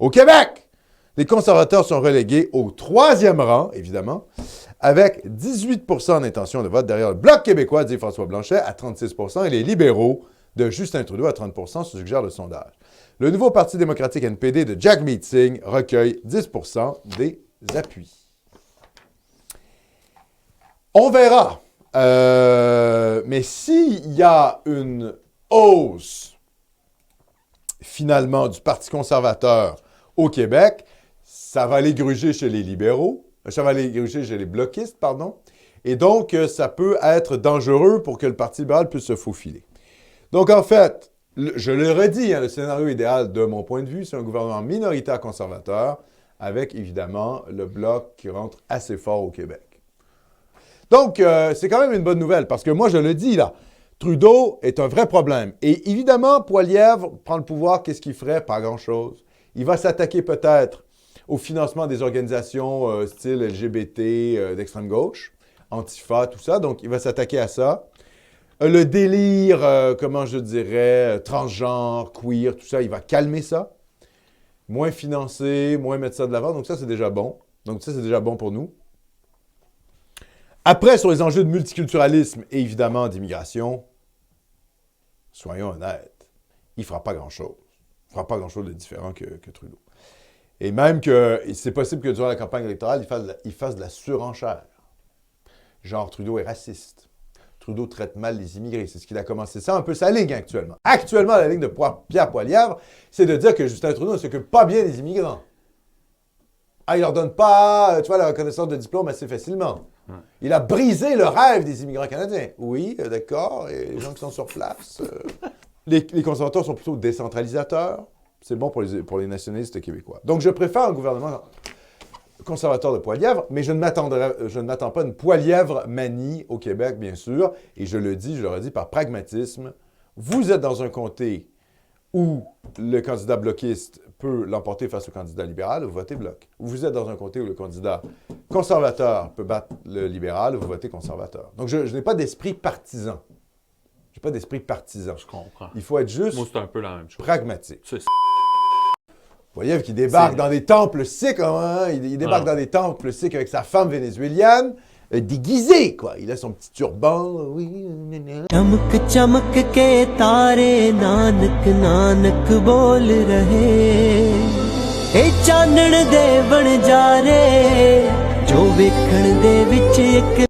Au Québec, les conservateurs sont relégués au 3e rang, évidemment, avec 18 d'intention de vote derrière le Bloc québécois, dit François Blanchet, à 36 et les libéraux de Justin Trudeau à 30 suggère le sondage. Le nouveau Parti démocratique NPD de Jagmeet Singh recueille 10 des appuis. On verra. Mais s'il y a une hausse, finalement, du Parti conservateur au Québec, ça va aller gruger chez les libéraux, ça va aller gruger chez les bloquistes, pardon, et donc ça peut être dangereux pour que le Parti libéral puisse se faufiler. Donc, en fait, je le redis, le scénario idéal, de mon point de vue, c'est un gouvernement minoritaire conservateur avec, évidemment, le Bloc qui rentre assez fort au Québec. Donc, c'est quand même une bonne nouvelle, parce que moi, je le dis, là, Trudeau est un vrai problème. Et évidemment, Poilievre prend le pouvoir, qu'est-ce qu'il ferait? Pas grand-chose. Il va s'attaquer peut-être au financement des organisations style LGBT d'extrême gauche, Antifa, tout ça. Donc, il va s'attaquer à ça. Le délire, comment je dirais, transgenre, queer, tout ça, il va calmer ça. Moins financer, moins mettre ça de l'avant. Donc ça, c'est déjà bon. Donc ça, c'est déjà bon pour nous. Après, sur les enjeux de multiculturalisme et évidemment d'immigration, soyons honnêtes, il ne fera pas grand-chose. Il ne fera pas grand-chose de différent que Trudeau. Et même que c'est possible que durant la campagne électorale, il fasse de la surenchère. Genre, Trudeau est raciste. Trudeau traite mal les immigrés. C'est ce qu'il a commencé. C'est un peu sa ligne actuellement. Actuellement, la ligne de Pierre Poilievre, c'est de dire que Justin Trudeau ne s'occupe pas bien des immigrants. Ah, il leur donne pas, tu vois, la reconnaissance de diplôme assez facilement. Il a brisé le rêve des immigrants canadiens. Oui, d'accord, et les gens qui sont sur place. Les conservateurs sont plutôt décentralisateurs. C'est bon pour les nationalistes québécois. Donc, je préfère un gouvernement conservateur de Poilievre, mais je ne m'attends pas à une Poilievre manie au Québec, bien sûr. Et je le redis par pragmatisme. Vous êtes dans un comté où le candidat bloquiste peut l'emporter face au candidat libéral, vous votez bloc. Vous êtes dans un comté où le candidat conservateur peut battre le libéral, vous votez conservateur. Donc, je n'ai pas d'esprit partisan. Je n'ai pas d'esprit partisan. Je comprends. Il faut être juste Moi, c'est un peu la même chose. Pragmatique. C'est Poilievre qui débarque dans des temples sikhs, hein? Il débarque dans des temples sikhs avec sa femme vénézuélienne, déguisée, quoi. Il a son petit turban, oui. चमक चमक के तारे नानक नानक बोल रहे ए चानण दे बन जा रे जो वेखण दे विच एक